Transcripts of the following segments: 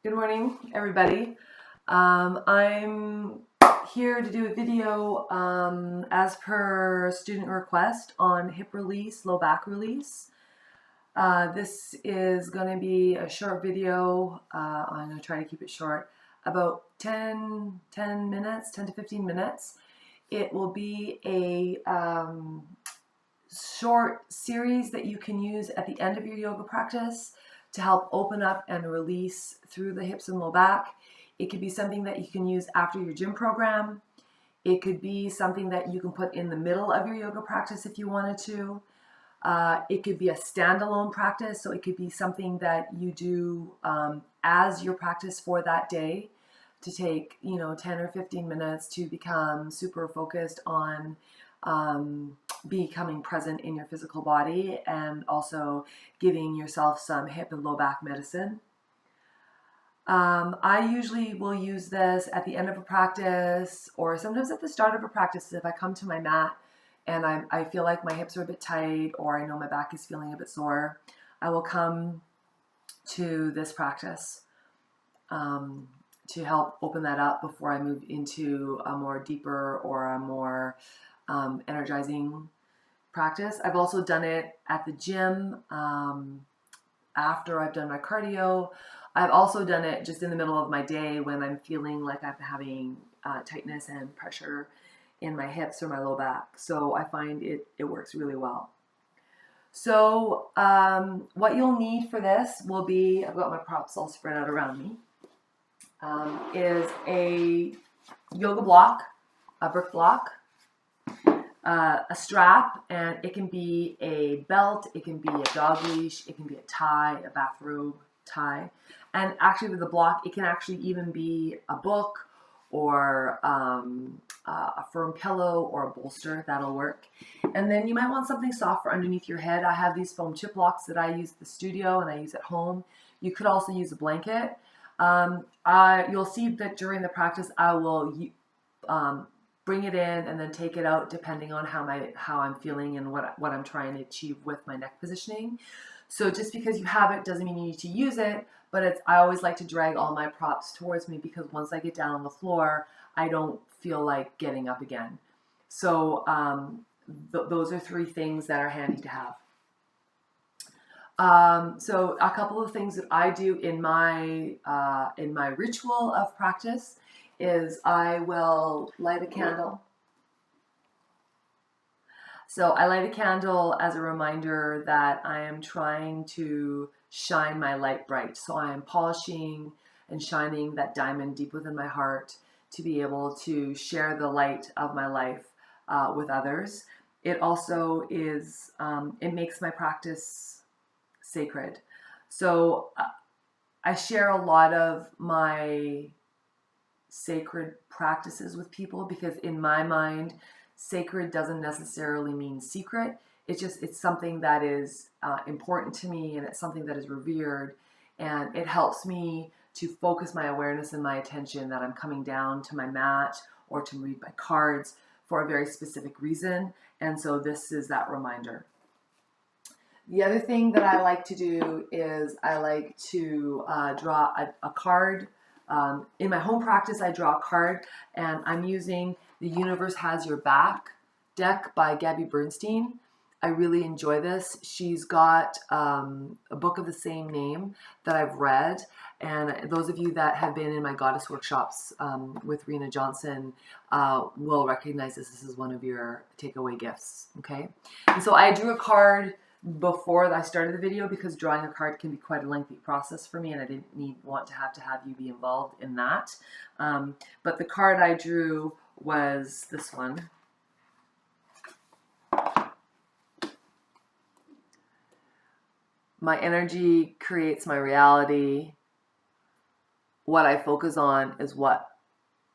Good morning, everybody. I'm here to do a video as per student request on hip release, low back release. This is going to be a short video. I'm going to try to keep it short, about 10 minutes, 10 to 15 minutes. It will be a short series that you can use at the end of your yoga practice to help open up and release through the hips and low back. It could be something that you can use after your gym program. It could be something that you can put in the middle of your yoga practice if you wanted to. It could be a standalone practice, so it could be something that you do as your practice for that day to take 10 or 15 minutes to become super focused on becoming present in your physical body and also giving yourself some hip and low back medicine. I usually will use this at the end of a practice or sometimes at the start of a practice if I come to my mat and I feel like my hips are a bit tight or I know my back is feeling a bit sore. I will come to this practice to help open that up before I move into a more deeper or a more energizing practice. I've also done it at the gym after I've done my cardio. I've also done it just in the middle of my day when I'm feeling like I'm having tightness and pressure in my hips or my low back. So I find it works really well. So what you'll need for this will be, I've got my props all spread out around me, is a yoga block, a brick block, a strap, and it can be a belt, it can be a dog leash, it can be a tie, a bathrobe tie. And actually with the block, it can actually even be a book or a firm pillow or a bolster. That'll work. And then you might want something soft for underneath your head. I have these foam chip blocks that I use at the studio and I use at home. You could also use a blanket. You'll see that during the practice I will bring it in and then take it out depending on how I'm feeling and what I'm trying to achieve with my neck positioning. So just because you have it doesn't mean you need to use it, but I always like to drag all my props towards me because once I get down on the floor, I don't feel like getting up again. So those are three things that are handy to have. So a couple of things that I do in my ritual of practice is I will light a candle. So I light a candle as a reminder that I am trying to shine my light bright. So I am polishing and shining that diamond deep within my heart to be able to share the light of my life with others. It also is, it makes my practice sacred. So I share a lot of my sacred practices with people because in my mind, sacred doesn't necessarily mean secret. It's something that is important to me and it's something that is revered, and it helps me to focus my awareness and my attention that I'm coming down to my mat or to read my cards for a very specific reason. And so this is that reminder. The other thing that I like to do is I like to draw a card. In my home practice, I draw a card, and I'm using The Universe Has Your Back deck by Gabby Bernstein. I really enjoy this. She's got a book of the same name that I've read, and those of you that have been in my goddess workshops with Rena Johnson will recognize this as one of your takeaway gifts, okay? And so I drew a card before I started the video because drawing a card can be quite a lengthy process for me and I didn't want to have you be involved in that. But the card I drew was this one. My energy creates my reality. What I focus on is what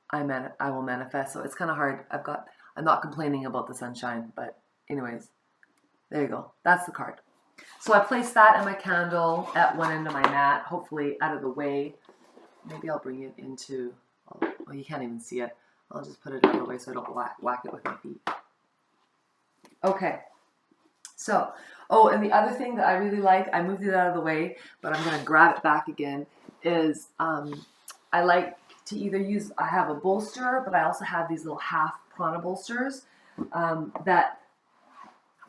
I will manifest. So it's kind of hard. I'm not complaining about the sunshine, but anyways, there you go. That's the card. So I place that and my candle at one end of my mat, hopefully out of the way. Maybe I'll bring it into, well, you can't even see it. I'll just put it out of the way so I don't whack it with my feet. Okay. So, and the other thing that I really like, I moved it out of the way, but I'm going to grab it back again, is I like to either use, I have a bolster, but I also have these little half prana bolsters that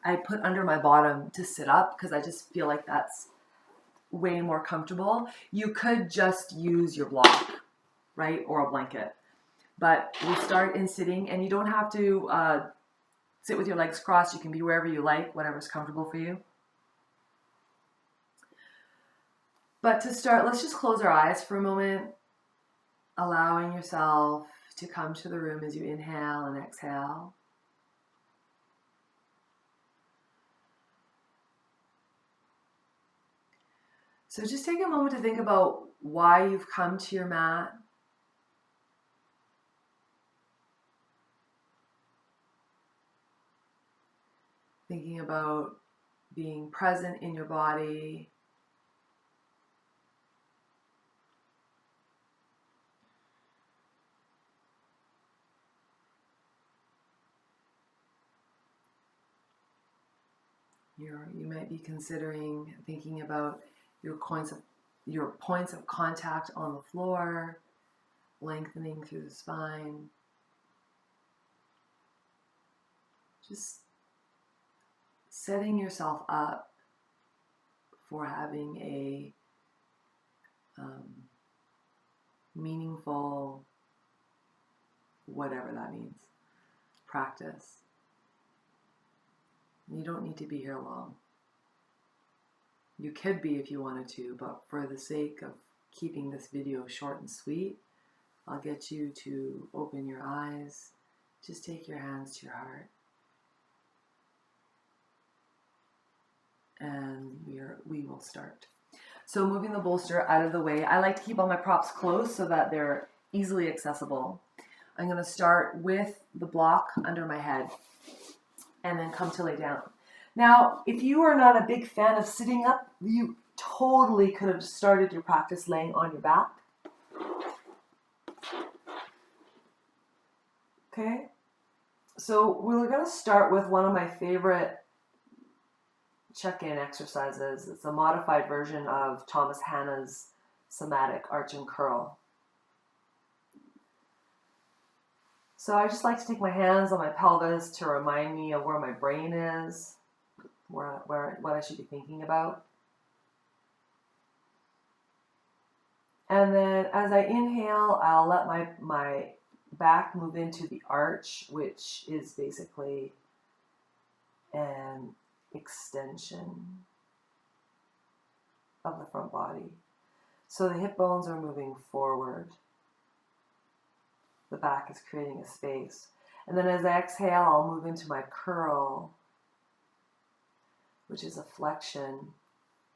I put under my bottom to sit up because I just feel like that's way more comfortable. You could just use your block, right, or a blanket. But we start in sitting, and you don't have to sit with your legs crossed. You can be wherever you like, whatever's comfortable for you. But to start, let's just close our eyes for a moment, allowing yourself to come to the room as you inhale and exhale. So just take a moment to think about why you've come to your mat. Thinking about being present in your body. You might be considering thinking about your points of contact on the floor, lengthening through the spine. Just setting yourself up for having a meaningful, whatever that means, practice. You don't need to be here long. You could be if you wanted to, but for the sake of keeping this video short and sweet, I'll get you to open your eyes. Just take your hands to your heart. And we will start. So moving the bolster out of the way, I like to keep all my props close so that they're easily accessible. I'm going to start with the block under my head and then come to lay down. Now, if you are not a big fan of sitting up, you totally could have started your practice laying on your back. Okay, so we're going to start with one of my favorite check-in exercises. It's a modified version of Thomas Hanna's somatic arch and curl. So I just like to take my hands on my pelvis to remind me of where my brain is, what I should be thinking about. And then as I inhale, I'll let my back move into the arch, which is basically an extension of the front body. So the hip bones are moving forward. The back is creating a space. And then as I exhale, I'll move into my curl, which is a flexion,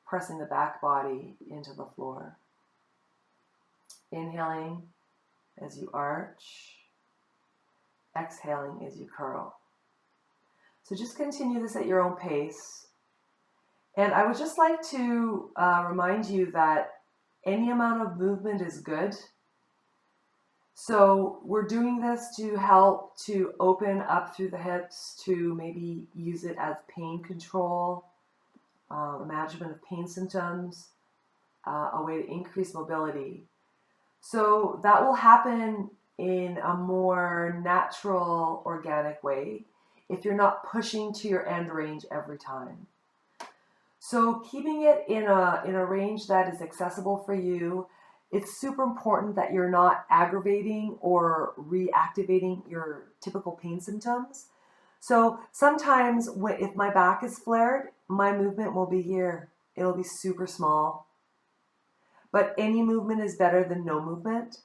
pressing the back body into the floor. Inhaling as you arch, exhaling as you curl. So just continue this at your own pace. And I would just like to remind you that any amount of movement is good. So we're doing this to help to open up through the hips, to maybe use it as pain control, management of pain symptoms, a way to increase mobility. So that will happen in a more natural, organic way if you're not pushing to your end range every time. So keeping it in a range that is accessible for you. It's super important that you're not aggravating or reactivating your typical pain symptoms. So sometimes if my back is flared, my movement will be here. It'll be super small. But any movement is better than no movement.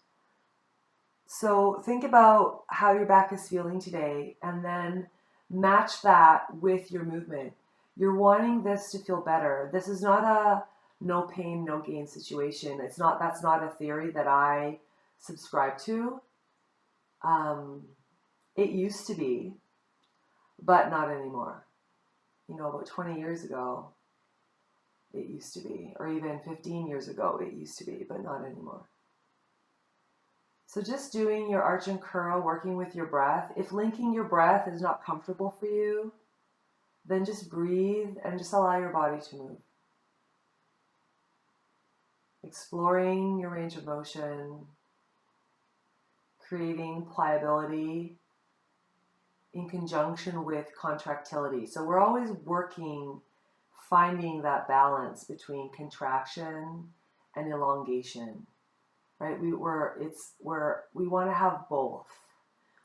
So think about how your back is feeling today and then match that with your movement. You're wanting this to feel better. This is not a no pain, no gain situation. That's not a theory that I subscribe to. It used to be, but not anymore. You know, about 20 years ago, it used to be, or even 15 years ago, it used to be, but not anymore. So just doing your arch and curl, working with your breath. If linking your breath is not comfortable for you, then just breathe and just allow your body to move. exploring your range of motion, creating pliability in conjunction with contractility. So we're always working, finding that balance between contraction and elongation, right? We want to have both.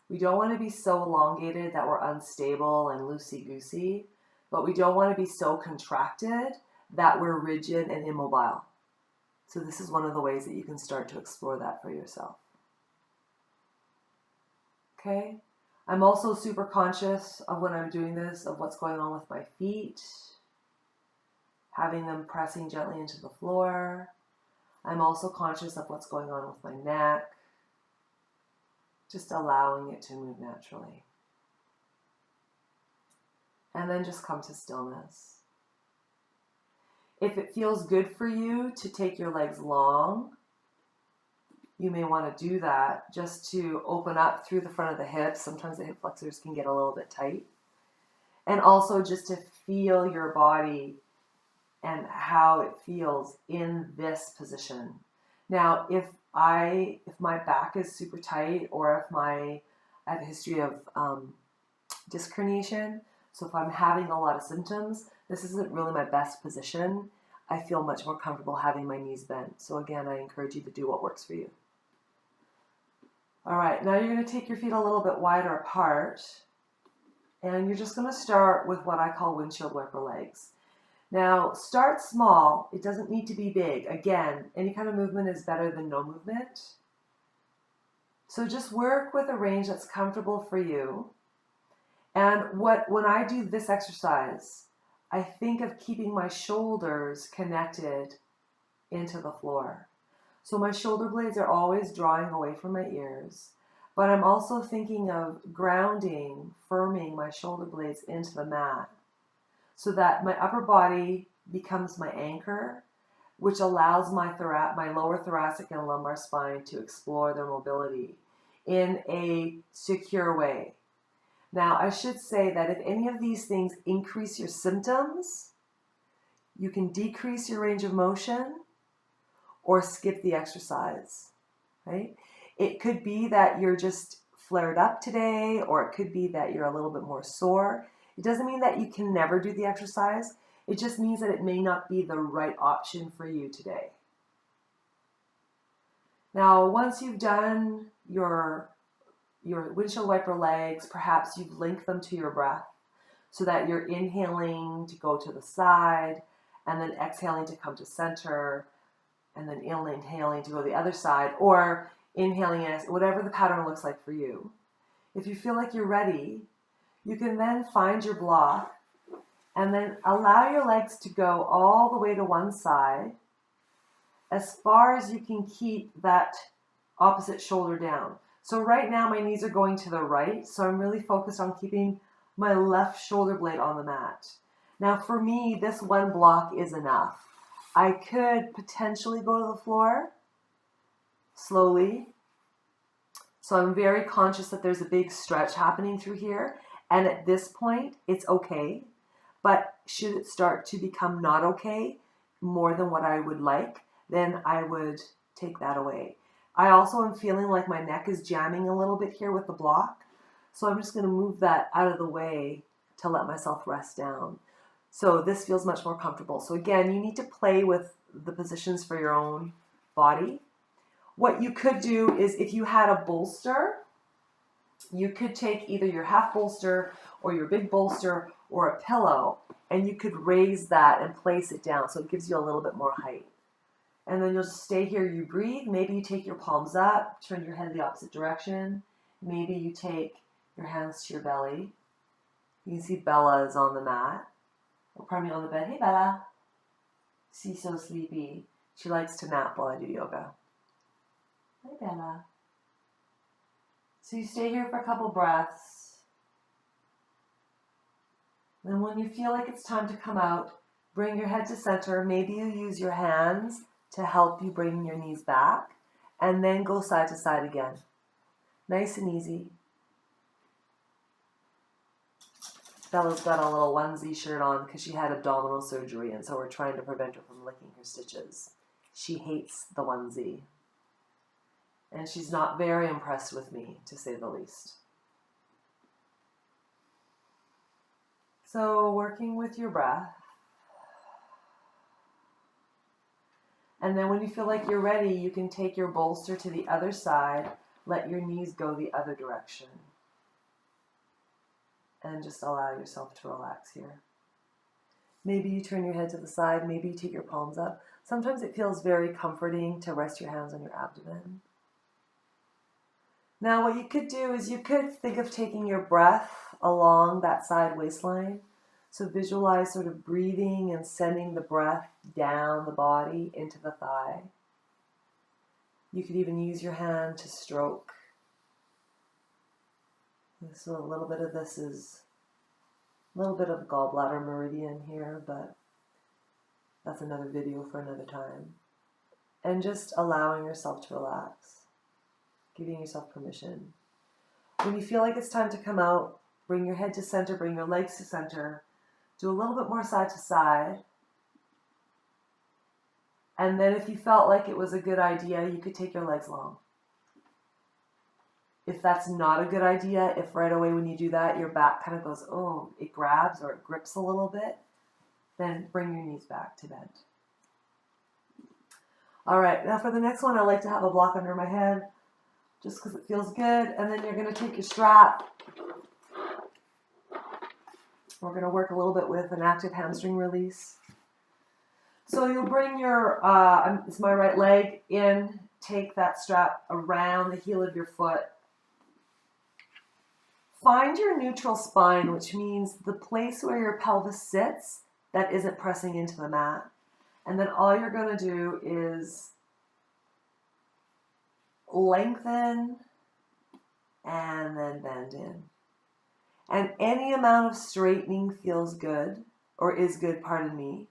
We don't want to be so elongated that we're unstable and loosey-goosey, but we don't want to be so contracted that we're rigid and immobile. So this is one of the ways that you can start to explore that for yourself. Okay? I'm also super conscious of when I'm doing this, of what's going on with my feet, having them pressing gently into the floor. I'm also conscious of what's going on with my neck, just allowing it to move naturally. And then just come to stillness. If it feels good for you to take your legs long, you may want to do that just to open up through the front of the hips. Sometimes the hip flexors can get a little bit tight. And also just to feel your body and how it feels in this position. Now, if my back is super tight, or if I have a history of disc herniation, so if I'm having a lot of symptoms, this isn't really my best position. I feel much more comfortable having my knees bent. So again, I encourage you to do what works for you. All right, now you're going to take your feet a little bit wider apart, and you're just going to start with what I call windshield wiper legs. Now, start small. It doesn't need to be big. Again, any kind of movement is better than no movement. So just work with a range that's comfortable for you. And when I do this exercise, I think of keeping my shoulders connected into the floor. So my shoulder blades are always drawing away from my ears, but I'm also thinking of grounding, firming my shoulder blades into the mat so that my upper body becomes my anchor, which allows my lower thoracic and lumbar spine to explore their mobility in a secure way. Now, I should say that if any of these things increase your symptoms, you can decrease your range of motion or skip the exercise, right? It could be that you're just flared up today, or it could be that you're a little bit more sore. It doesn't mean that you can never do the exercise. It just means that it may not be the right option for you today. Now, once you've done your windshield wiper legs, perhaps you've linked them to your breath so that you're inhaling to go to the side and then exhaling to come to center and then inhaling to go to the other side, or inhaling as whatever the pattern looks like for you. If you feel like you're ready, you can then find your block and then allow your legs to go all the way to one side as far as you can keep that opposite shoulder down. So right now my knees are going to the right, so I'm really focused on keeping my left shoulder blade on the mat. Now for me, this one block is enough. I could potentially go to the floor slowly. So I'm very conscious that there's a big stretch happening through here. And at this point, it's okay. But should it start to become not okay, more than what I would like, then I would take that away. I also am feeling like my neck is jamming a little bit here with the block. So I'm just going to move that out of the way to let myself rest down. So this feels much more comfortable. So again, you need to play with the positions for your own body. What you could do is, if you had a bolster, you could take either your half bolster or your big bolster or a pillow, and you could raise that and place it down so it gives you a little bit more height. And then you'll just stay here, you breathe. Maybe you take your palms up, turn your head the opposite direction. Maybe you take your hands to your belly. You can see Bella is on the mat. Or pardon me, on the bed. Hey Bella. She's so sleepy. She likes to nap while I do yoga. Hi Bella. So you stay here for a couple breaths. Then when you feel like it's time to come out, bring your head to center. Maybe you use your hands to help you bring your knees back, and then go side to side again. Nice and easy. Bella's got a little onesie shirt on because she had abdominal surgery, and so we're trying to prevent her from licking her stitches. She hates the onesie. And she's not very impressed with me, to say the least. So working with your breath. And then when you feel like you're ready, you can take your bolster to the other side, let your knees go the other direction. And just allow yourself to relax here. Maybe you turn your head to the side, maybe you take your palms up. Sometimes it feels very comforting to rest your hands on your abdomen. Now what you could do is you could think of taking your breath along that side waistline. So visualize sort of breathing and sending the breath down the body into the thigh. You could even use your hand to stroke. So a little bit of this is a little bit of gallbladder meridian here, but that's another video for another time. And just allowing yourself to relax, giving yourself permission. When you feel like it's time to come out, bring your head to center, bring your legs to center. Do a little bit more side to side. And then if you felt like it was a good idea, you could take your legs long. If that's not a good idea, if right away when you do that, your back kind of goes, oh, it grabs or it grips a little bit, then bring your knees back to bend. All right, now for the next one, I like to have a block under my head just because it feels good. And then you're going to take your strap. We're going to work a little bit with an active hamstring release. So you'll bring your, it's my right leg in, take that strap around the heel of your foot. Find your neutral spine, which means the place where your pelvis sits that isn't pressing into the mat. And then all you're going to do is lengthen and then bend in. And any amount of straightening feels good, or is good, pardon me.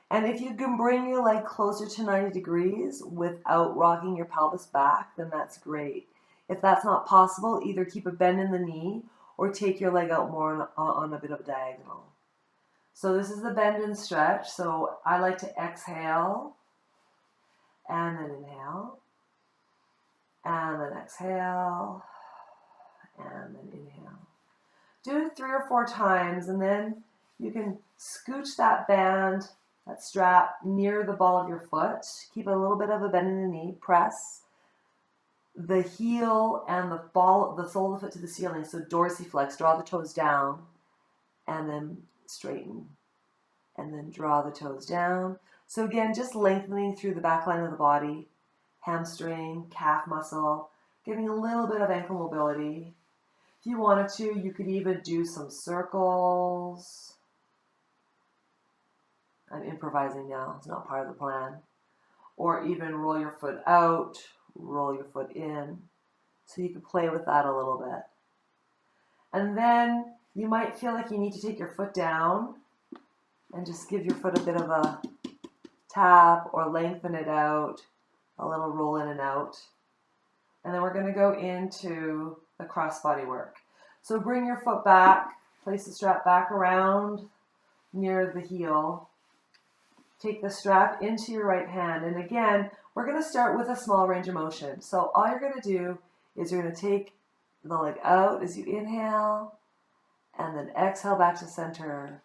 And if you can bring your leg closer to 90 degrees without rocking your pelvis back, then that's great. If that's not possible, either keep a bend in the knee or take your leg out more on a bit of a diagonal. So this is the bend and stretch. So I like to exhale and then inhale and then exhale and then inhale. Do it 3 or 4 times, and then you can scooch that band, that strap, near the ball of your foot. Keep a little bit of a bend in the knee. Press the heel and the ball, the sole of the foot to the ceiling. So dorsiflex, draw the toes down, and then straighten, and then draw the toes down. So again, just lengthening through the back line of the body, hamstring, calf muscle, giving a little bit of ankle mobility. If you wanted to, you could even do some circles. I'm improvising now, it's not part of the plan. Or even roll your foot out, roll your foot in. So you could play with that a little bit. And then you might feel like you need to take your foot down and just give your foot a bit of a tap or lengthen it out, a little roll in and out. And then we're going to go into the crossbody work. So bring your foot back, place the strap back around near the heel. Take the strap into your right hand. And again, we're going to start with a small range of motion. So all you're going to do is you're going to take the leg out as you inhale, and then exhale back to center,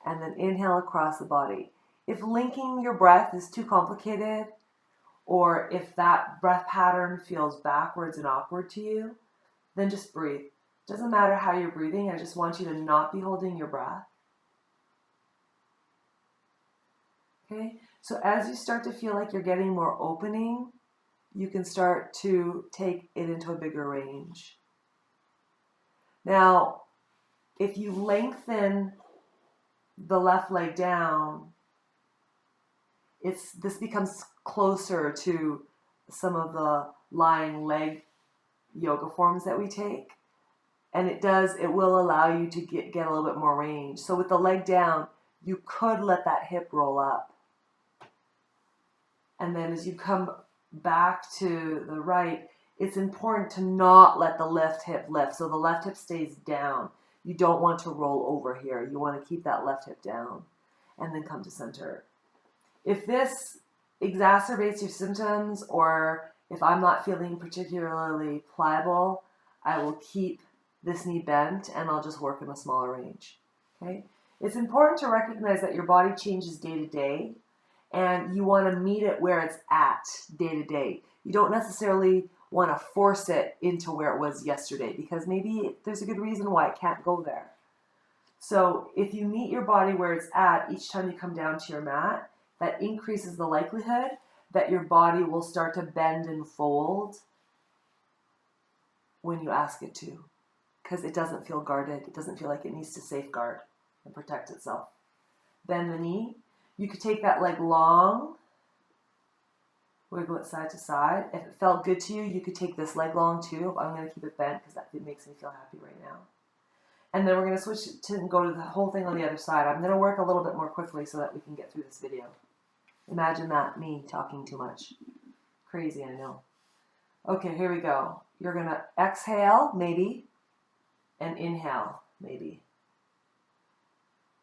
and then inhale across the body. If linking your breath is too complicated, or if that breath pattern feels backwards and awkward to you, then just breathe. Doesn't matter how you're breathing, I just want you to not be holding your breath. Okay, so as you start to feel like you're getting more opening, you can start to take it into a bigger range. Now, if you lengthen the left leg down, this becomes closer to some of the lying leg yoga forms that we take. And it will allow you to get a little bit more range. So with the leg down, you could let that hip roll up. And then as you come back to the right, it's important to not let the left hip lift. So the left hip stays down. You don't want to roll over here. You want to keep that left hip down and then come to center. If this exacerbates your symptoms, or if I'm not feeling particularly pliable, I will keep this knee bent and I'll just work in a smaller range. Okay? It's important to recognize that your body changes day to day, and you want to meet it where it's at day to day. You don't necessarily want to force it into where it was yesterday, because maybe there's a good reason why it can't go there. So if you meet your body where it's at each time you come down to your mat, that increases the likelihood that your body will start to bend and fold when you ask it to, because it doesn't feel guarded. It doesn't feel like it needs to safeguard and protect itself. Bend the knee. You could take that leg long, wiggle it side to side. If it felt good to you, you could take this leg long too. I'm going to keep it bent because that makes me feel happy right now. And then we're going to switch to and go to the whole thing on the other side. I'm going to work a little bit more quickly so that we can get through this video. Imagine that, me talking too much. Crazy, I know. Okay, here we go. You're going to exhale, maybe, and inhale, maybe.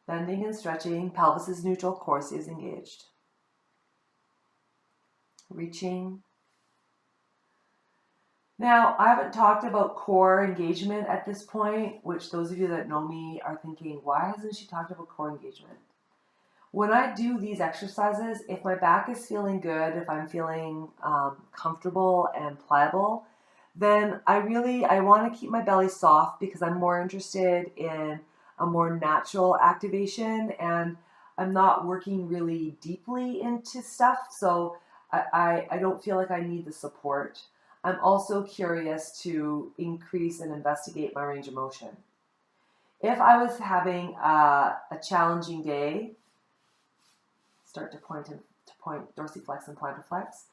Bending and stretching, pelvis is neutral, core is engaged. Reaching. Now, I haven't talked about core engagement at this point, which those of you that know me are thinking, why hasn't she talked about core engagement? When I do these exercises, if my back is feeling good, if I'm feeling comfortable and pliable, then I want to keep my belly soft because I'm more interested in a more natural activation, and I'm not working really deeply into stuff, so I don't feel like I need the support. I'm also curious to increase and investigate my range of motion. If I was having a challenging day, start to point dorsiflex and plantar flex,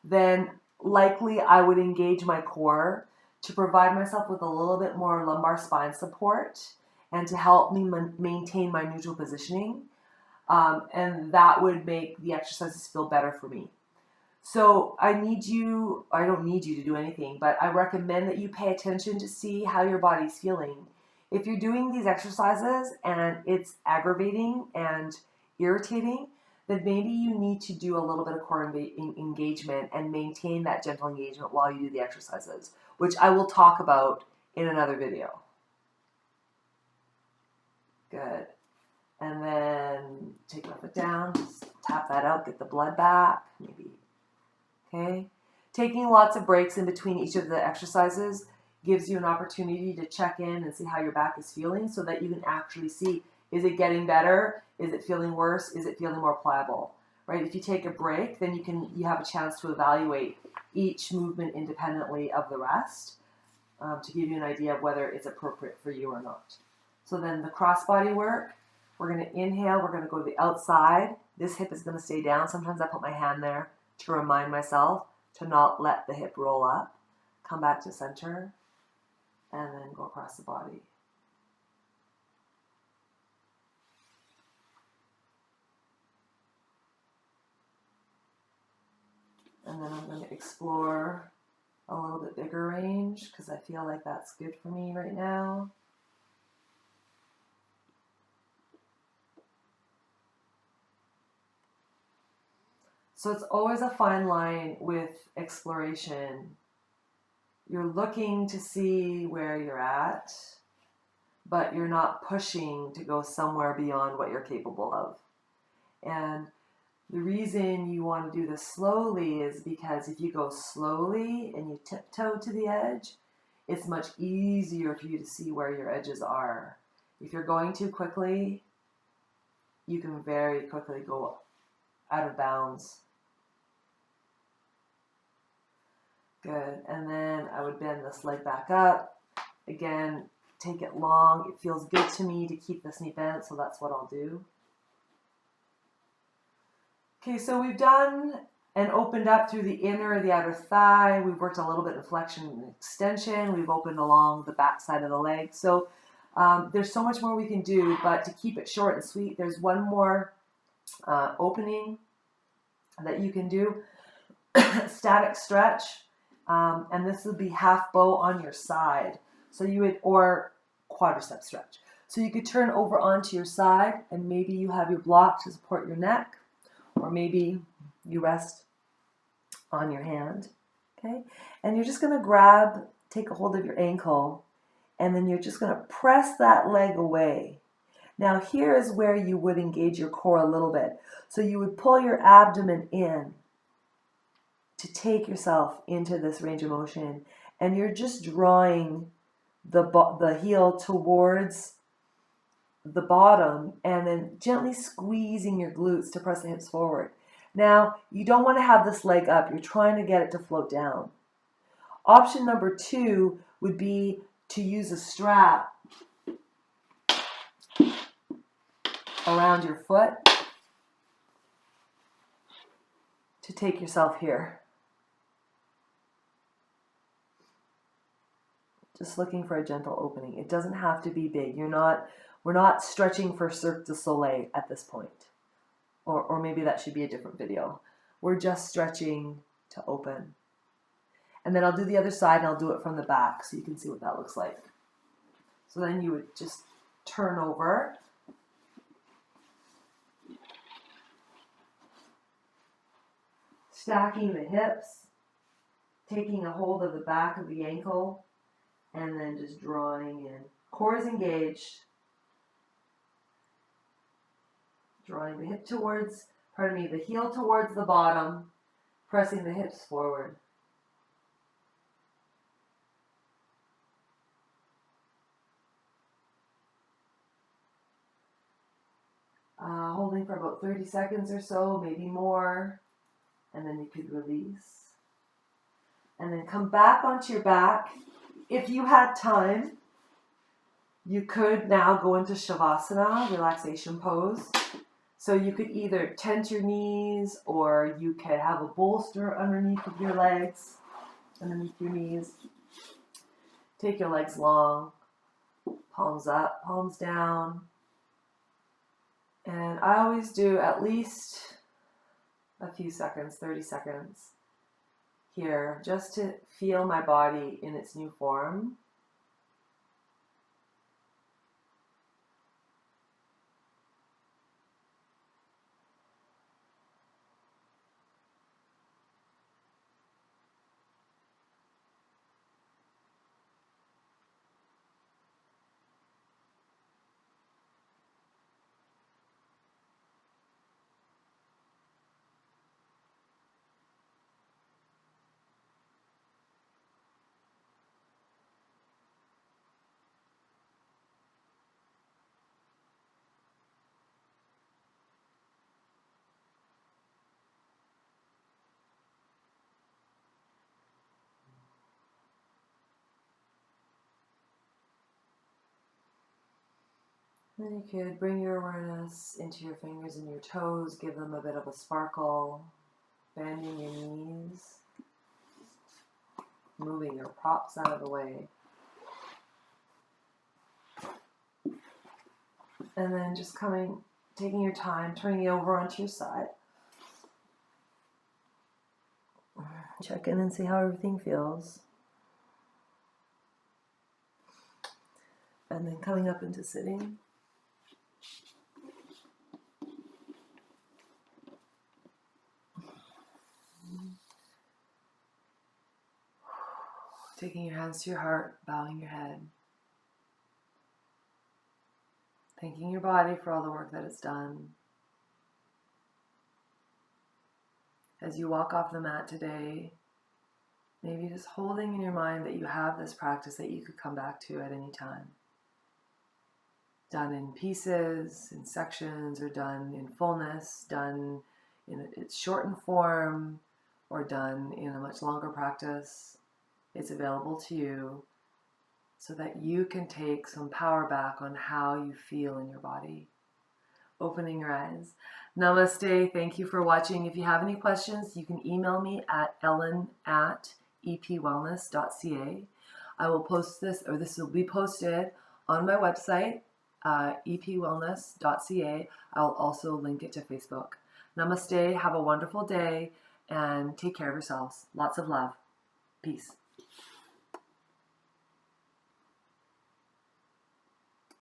then likely I would engage my core to provide myself with a little bit more lumbar spine support and to help me maintain my neutral positioning. And that would make the exercises feel better for me. So I don't need you to do anything, but I recommend that you pay attention to see how your body's feeling. If you're doing these exercises and it's aggravating and irritating, then maybe you need to do a little bit of core engagement and maintain that gentle engagement while you do the exercises, which I will talk about in another video. Good. And then take your foot down, just tap that out, get the blood back, maybe. Okay. Taking lots of breaks in between each of the exercises gives you an opportunity to check in and see how your back is feeling so that you can actually see, is it getting better? Is it feeling worse? Is it feeling more pliable? Right? If you take a break, then you have a chance to evaluate each movement independently of the rest to give you an idea of whether it's appropriate for you or not. So then the crossbody work, we're going to inhale, we're going to go to the outside. This hip is going to stay down. Sometimes I put my hand there to remind myself to not let the hip roll up. Come back to center and then go across the body. And then I'm going to explore a little bit bigger range because I feel like that's good for me right now. So it's always a fine line with exploration. You're looking to see where you're at, but you're not pushing to go somewhere beyond what you're capable of. And the reason you want to do this slowly is because if you go slowly and you tiptoe to the edge, it's much easier for you to see where your edges are. If you're going too quickly, you can very quickly go out of bounds. Good. And then I would bend this leg back up. Again, take it long. It feels good to me to keep this knee bent, so that's what I'll do. Okay, so we've done and opened up through the inner and the outer thigh. We've worked a little bit of flexion and extension. We've opened along the back side of the leg. So there's so much more we can do, but to keep it short and sweet, there's one more opening that you can do. Static stretch. And this would be half bow on your side. So you would, or quadricep stretch. So you could turn over onto your side and maybe you have your block to support your neck, or maybe You rest on your hand, okay? And you're just going to take a hold of your ankle, and then you're just going to press that leg away. Now here is where you would engage your core a little bit. So you would pull your abdomen in to take yourself into this range of motion, and you're just drawing the heel towards the bottom and then gently squeezing your glutes to press the hips forward. Now, you don't want to have this leg up. You're trying to get it to float down. Option number 2 would be to use a strap around your foot to take yourself here. Just looking for a gentle opening. It doesn't have to be big. We're not stretching for Cirque du Soleil at this point. Or maybe that should be a different video. We're just stretching to open. And then I'll do the other side, and I'll do it from the back so you can see what that looks like. So then you would just turn over. Stacking the hips, taking a hold of the back of the ankle, and then just drawing in. Core is engaged. Drawing the the heel towards the bottom, pressing the hips forward. Holding for about 30 seconds or so, maybe more, and then you could release. And then come back onto your back. If you had time, you could now go into Shavasana, relaxation pose. So you could either tent your knees, or you could have a bolster underneath of your legs, underneath your knees. Take your legs long, palms up, palms down. And I always do at least a few seconds, 30 seconds here, just to feel my body in its new form. Then you could bring your awareness into your fingers and your toes, give them a bit of a sparkle, bending your knees, moving your props out of the way. And then just taking your time, turning it over onto your side. Check in and see how everything feels. And then coming up into sitting. Taking your hands to your heart, bowing your head. Thanking your body for all the work that it's done. As you walk off the mat today, maybe just holding in your mind that you have this practice that you could come back to at any time. Done in pieces, in sections, or done in fullness, done in its shortened form, or done in a much longer practice. It's available to you so that you can take some power back on how you feel in your body. Opening your eyes. Namaste. Thank you for watching. If you have any questions, you can email me at ellen@epwellness.ca. I will post this, or this will be posted on my website, epwellness.ca. I'll also link it to Facebook. Namaste. Have a wonderful day and take care of yourselves. Lots of love. Peace.